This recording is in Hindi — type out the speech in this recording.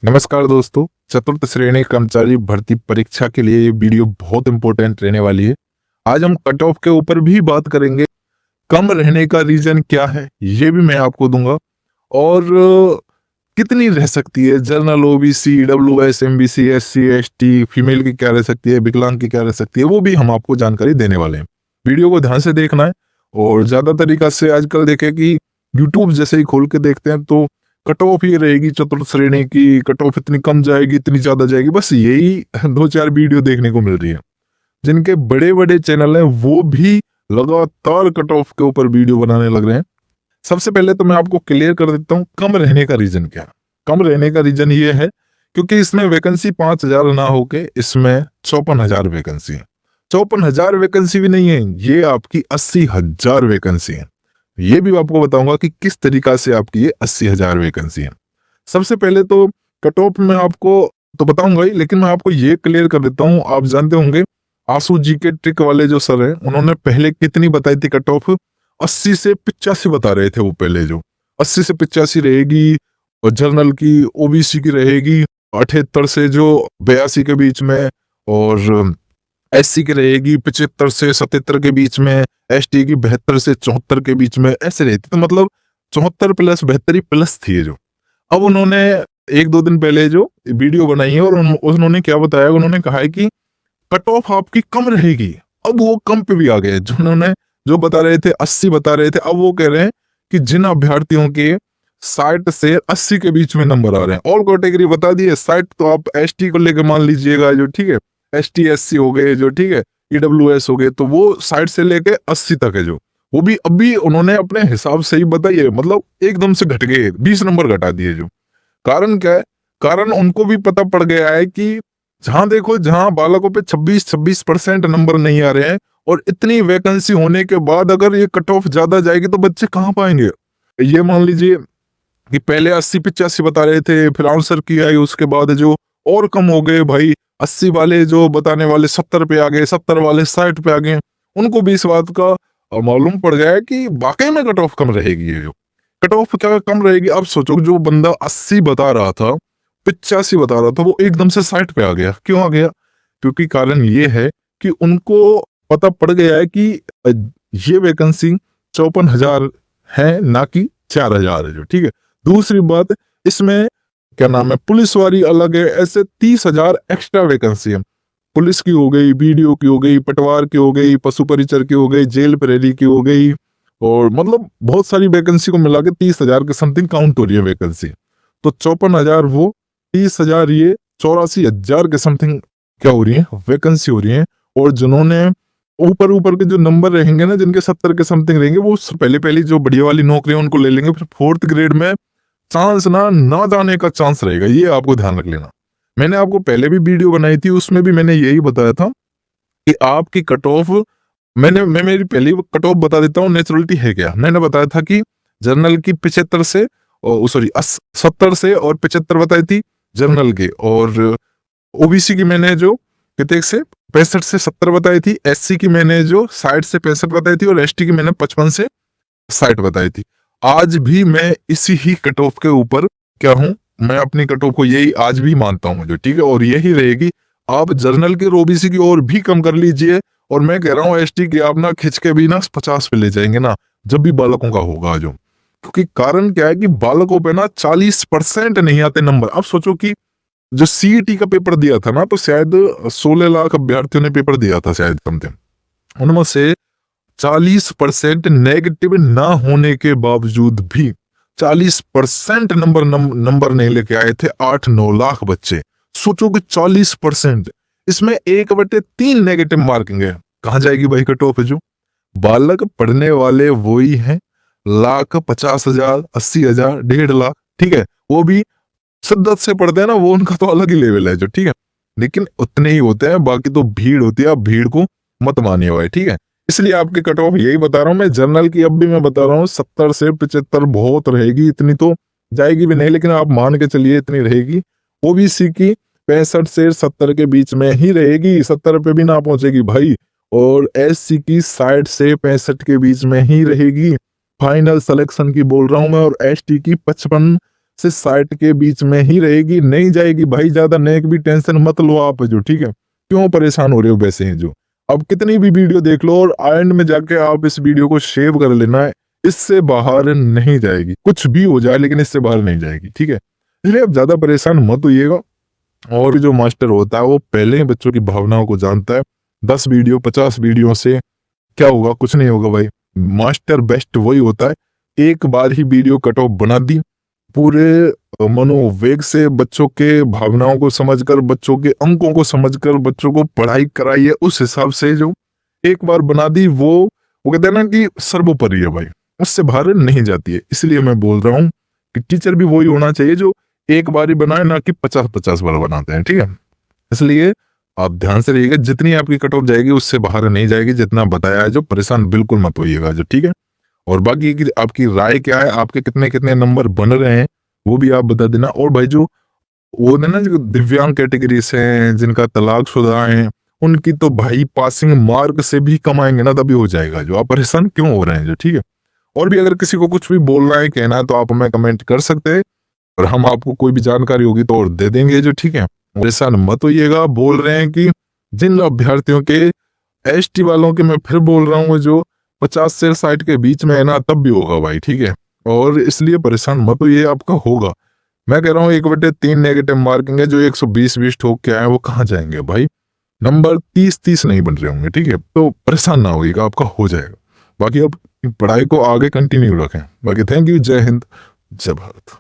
नमस्कार दोस्तों। चतुर्थ श्रेणी कर्मचारी भर्ती परीक्षा के लिए ये वीडियो बहुत इंपॉर्टेंट रहने वाली है। आज हम कट ऑफ के ऊपर भी बात करेंगे। कम रहने का रीजन क्या है ये भी मैं आपको दूंगा, और कितनी रह सकती है, general, OBC, EWS, MBC, SC, ST, female की क्या रह सकती है, विकलांग की क्या रह सकती है, वो भी हम आपको जानकारी देने वाले हैं। वीडियो को ध्यान से देखना है। और ज्यादा तरीका से आजकल देखे कि यूट्यूब जैसे ही खोल के देखते हैं तो कट ऑफ ही रहेगी चतुर्थ श्रेणी की, कट ऑफ इतनी कम जाएगी, इतनी ज्यादा जाएगी, बस यही दो चार वीडियो देखने को मिल रही है। जिनके बड़े बड़े चैनल हैं वो भी लगातार कट ऑफ के ऊपर वीडियो बनाने लग रहे हैं। सबसे पहले तो मैं आपको क्लियर कर देता हूँ कम रहने का रीजन क्या है। कम रहने का रीजन ये है क्योंकि इसमें वैकेंसी 5,000 ना होके इसमें 54,000 वैकेंसी है। 54,000 वैकेंसी भी नहीं है, ये आपकी 80,000 वैकेंसी है। ये भी आपको बताऊंगा कि किस तरीका से आपकी ये 80,000 वैकेंसी है। सबसे पहले तो कट ऑफ में आपको तो बताऊंगा ही, लेकिन मैं आपको ये क्लियर कर देता हूँ। आप जानते होंगे आंसू जी के ट्रिक वाले जो सर हैं, उन्होंने पहले कितनी बताई थी कट ऑफ? 80 से 85 बता रहे थे वो पहले, जो 80 से 85 रहेगी, और जनरल की, ओबीसी की रहेगी 78 से जो 82 के बीच में, और एससी की रहेगी 75 से 77 के बीच में, एसटी की 72 से 74 के बीच में, ऐसे रहती। तो मतलब 74 प्लस 72 प्लस थी ये जो। अब उन्होंने एक दो दिन पहले जो वीडियो बनाई है और उन्होंने क्या बताया, उन्होंने कहा है कि कट ऑफ आपकी कम रहेगी। अब वो कम पे भी आ गए। जो उन्होंने जो बता रहे थे 80 बता रहे थे, अब वो कह रहे हैं कि जिन अभ्यर्थियों के 60 से 80 के बीच में नंबर आ रहे हैं, ऑल कैटेगरी बता दिए। 60 तो आप एसटी को लेकर मान लीजिएगा, जो ठीक है, एसटी एससी हो गए, जो ठीक है, ईडब्ल्यूएस हो गए, तो वो 60 से लेके 80 तक है जो, वो भी अभी उन्होंने अपने हिसाब से ही बताइए, मतलब एकदम से घट गए, 20 नंबर घटा दिए। जो कारण क्या है? कारण उनको भी पता पड़ गया है कि जहां देखो, जहां बालकों पे 26% नंबर नहीं आ रहे हैं, और इतनी वैकेंसी होने के बाद अगर ये कट ऑफ ज्यादा जाएगी तो बच्चे कहाँ पाएंगे। ये मान लीजिए कि पहले 80-85 बता रहे थे, फिर आंसर किया है, उसके बाद जो और कम हो गए भाई, 80 वाले जो बताने वाले 70 पे आ गए, 70 वाले 60 पे आ गए। उनको भी इस बात का मालूम पड़ गया है कि वाकई में कट ऑफ कम रहेगी। ये जो कट ऑफ क्या कम रहेगी, अब सोचो जो बंदा 80 बता रहा था, 85 बता रहा था, वो एकदम से 60 पे आ गया। क्यों आ गया? क्योंकि कारण ये है कि उनको पता पड़ गया है कि ये वैकेंसी 54,000 है, ना कि 4,000 है, जो ठीक है। दूसरी बात, इसमें क्या नाम है, पुलिस वाली अलग है, ऐसे 30,000 एक्स्ट्रा वैकेंसी है। पुलिस की हो गई, बीडीओ की हो गई, पटवार की हो गई, पशु परिचर की हो गई, जेल प्रहरी की हो गई, और मतलब बहुत सारी वैकेंसी को मिला के 30,000 के समथिंग काउंट हो रही है वैकेंसी। तो 54,000 वो, 30,000 ये, 84,000 के समथिंग क्या हो रही है, वैकेंसी हो रही है। और जिन्होंने ऊपर ऊपर के जो नंबर रहेंगे ना, जिनके 70 के समथिंग रहेंगे, वो पहले पहली जो बढ़िया वाली नौकरी है उनको ले लेंगे। फिर फोर्थ ग्रेड में चांस ना जाने का चांस रहेगा, ये आपको ध्यान रख लेना। मैंने आपको पहले भी वीडियो बनाई थी, उसमें भी मैंने यही बताया था कि आपकी कट ऑफ, मैं मेरी पहली कट ऑफ बता देता हूँ नेचुरलिटी है क्या। मैंने बताया था कि जनरल की 75 से, सॉरी 70 से और 75 बताई थी जनरल के, और ओबीसी की मैंने जो कितने से 65 से 70 बताई थी, एससी की मैंने जो 60 से 65 बताई थी, और एसटी की मैंने 55 से 60 बताई थी। आज भी मैं इसी ही कट ऑफ के ऊपर क्या हूं, मैं अपनी कट ऑफ को यही आज भी मानता हूं जो, ठीक है, और यही रहेगी। आप जर्नल की और ओबीसी की और भी कम कर लीजिए, और मैं कह रहा हूं एसटी की आप ना खिंच के भी ना 50 पे ले जाएंगे ना, जब भी बालकों का होगा जो। क्योंकि कारण क्या है कि बालकों पे ना 40% नहीं आते नंबर। अब सोचो कि जो सीईटी का पेपर दिया था ना, तो शायद 16 लाख अभ्यर्थियों ने पेपर दिया था शायद समथिंग, उनमें से 40% नेगेटिव ना होने के बावजूद भी 40% नंबर नहीं लेके आए थे 8-9 लाख बच्चे। सोचो कि 40%, इसमें 1/3 नेगेटिव मार्किंग है। कहां जाएगी भाई कट ऑफ? जो बालक पढ़ने वाले वो ही हैं, लाख, 50,000, 80,000, 1.5 लाख, ठीक है, वो भी शिद्दत से पढ़ते हैं ना, वो उनका तो अलग ही लेवल है जो, ठीक है, लेकिन उतने ही होते हैं। बाकी तो भीड़ होती है, आप भीड़ को मत मानिए भाई, ठीक है। इसलिए आपके कट ऑफ यही बता रहा हूं मैं। जनरल की अब भी मैं बता रहा हूँ 70 से 75 बहुत रहेगी, इतनी तो जाएगी भी नहीं, लेकिन आप मान के चलिए इतनी रहेगी। ओबीसी की 65 से 70 के बीच में ही रहेगी, 70 पे भी ना पहुंचेगी भाई। और एससी की 60 से 65 के बीच में ही रहेगी, फाइनल सिलेक्शन की बोल रहा हूं मैं। और एसटी की 55 से 60 के बीच में ही रहेगी, नहीं जाएगी भाई। ज्यादा नेक भी टेंशन मत लो आप जो, ठीक है। क्यों परेशान हो रहे हो वैसे ही जो। अब कितनी भी वीडियो देख लो और एंड में जाके आप इस वीडियो को सेव कर लेना है, इससे बाहर नहीं जाएगी। कुछ भी हो जाए लेकिन इससे बाहर नहीं जाएगी, ठीक है। इसलिए अब ज्यादा परेशान मत होइएगा। और जो मास्टर होता है वो पहले ही बच्चों की भावनाओं को जानता है। 10 वीडियो 50 वीडियो से क्या होगा, कुछ नहीं होगा भाई। मास्टर बेस्ट वही होता है, एक बार ही वीडियो कट ऑफ बना दी, पूरे मनोवेग से बच्चों के भावनाओं को समझकर, बच्चों के अंकों को समझकर बच्चों को पढ़ाई कराइए उस हिसाब से। जो एक बार बना दी वो कहते हैं ना कि सर्वोपरि है भाई, उससे बाहर नहीं जाती है। इसलिए मैं बोल रहा हूँ कि टीचर भी वही होना चाहिए जो एक बार ही बनाए, ना कि 50-50 बार बनाते हैं, ठीक है। इसलिए आप ध्यान से रहिएगा, जितनी आपकी कट ऑफ जाएगी उससे बाहर नहीं जाएगी, जितना बताया है जो। परेशान बिल्कुल मत होइएगा जो, ठीक है। और बाकी की आपकी राय क्या है, आपके कितने कितने नंबर बन रहे हैं वो भी आप बता देना। और भाई जो वो ना जो दिव्यांग कैटेगरी से हैं, जिनका तलाकशुदा है, उनकी तो भाई पासिंग मार्क से भी कम आएंगे ना, तभी हो जाएगा जो। आप परेशान क्यों हो रहे हैं जो, ठीक है। और भी अगर किसी को कुछ भी बोलना है, कहना है, तो आप हमें कमेंट कर सकते हैं और हम आपको कोई भी जानकारी होगी तो और दे देंगे जो, ठीक है। परेशान मत होइएगा। बोल रहे हैं कि जिन अभ्यर्थियों के एसटी वालों के, मैं फिर बोल रहा हूँ, जो 50 से 60 के बीच में है ना, तब भी होगा भाई, ठीक है। और इसलिए परेशान मत होइए, आपका होगा। मैं कह रहा हूँ 1/3 नेगेटिव मार्किंग है, जो 120-20 ठोक के आए वो कहाँ जाएंगे भाई। नंबर 30-30 नहीं बन रहे होंगे, ठीक है। तो परेशान ना होइएगा, आपका हो जाएगा। बाकी अब पढ़ाई को आगे कंटिन्यू रखें। बाकी थैंक यू। जय हिंद, जय भारत।